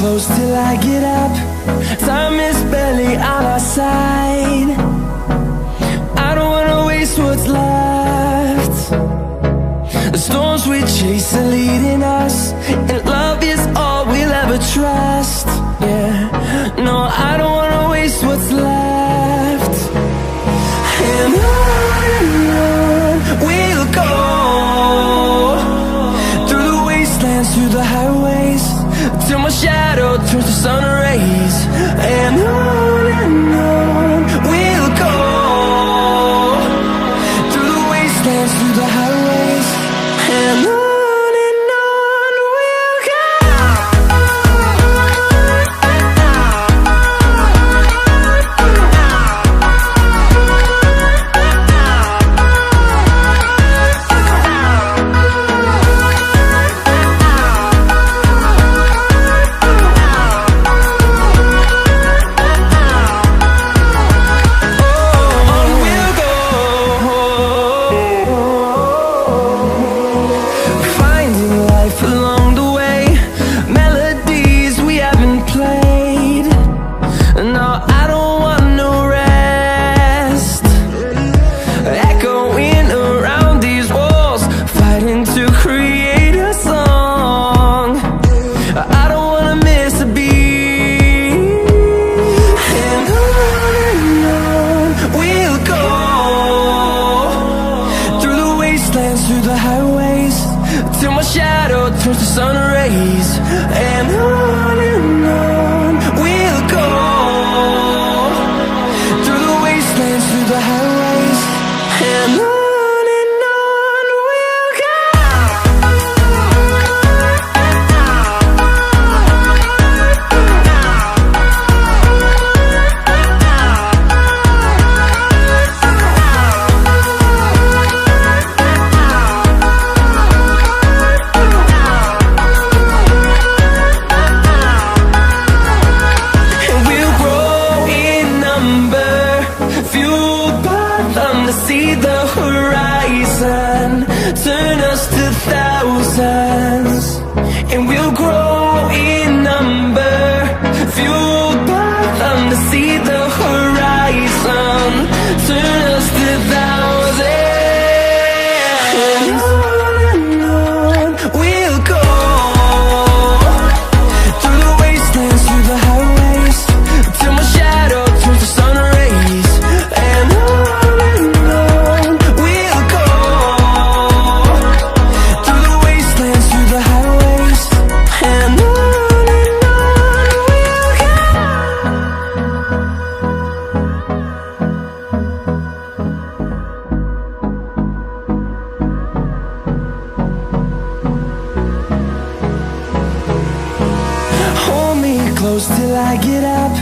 close till I get up. Time is barely on our side. I don't wanna waste what's left. The storms we chase are leading us, and love is all we'll ever trust. Yeah, no, I don't wanna waste what's left. And on we'll go, through the wastelands, through the highways, till my shadow turns to sun rays. And on we'll go, through the wastelands, through the highways, and on. Through the highways, till my shadow turns to sun rays. And on we'll go, through the wastelands, through the highways, and on. See the horizon turn us to thousands, and we'll grow in number, fueled by them. To see the horizon turn us to thousands, and on we'll go, through the wastelands, through the highways, till my shadow turns to sun rays. And close till I get up.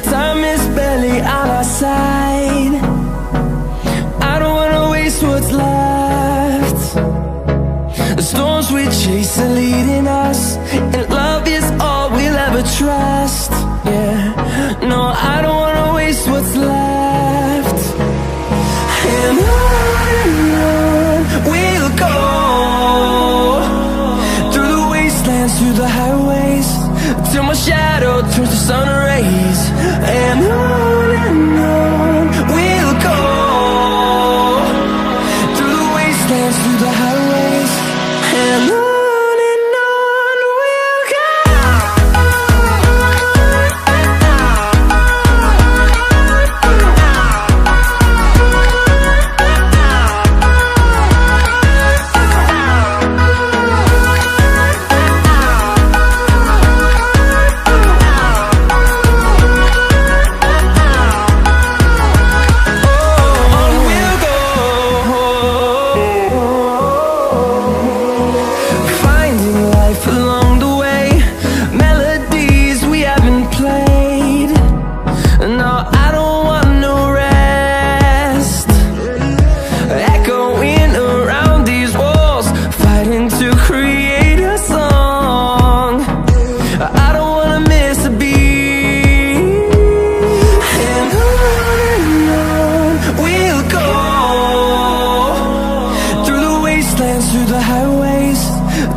Time is barely on our side. I don't wanna waste what's left. The storms we chase are leading us, and love is all we'll ever trust. Yeah, no, I don't wanna waste what's left. And on we'll go, through the wastelands, through the highways, till my shadow turns to sun rays. And on we'll go, through the wastelands, through the highways, and on.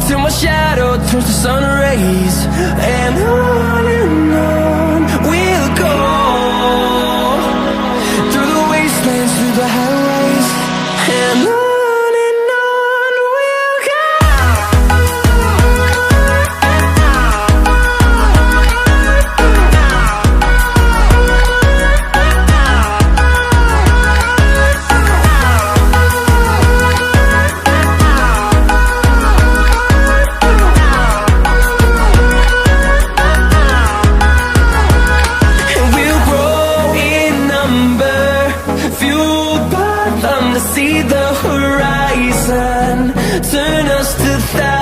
till my shadow turns to sun rays. And on we'll go, through the wastelands, through the highways, and on. See the horizon, turn us to thousands.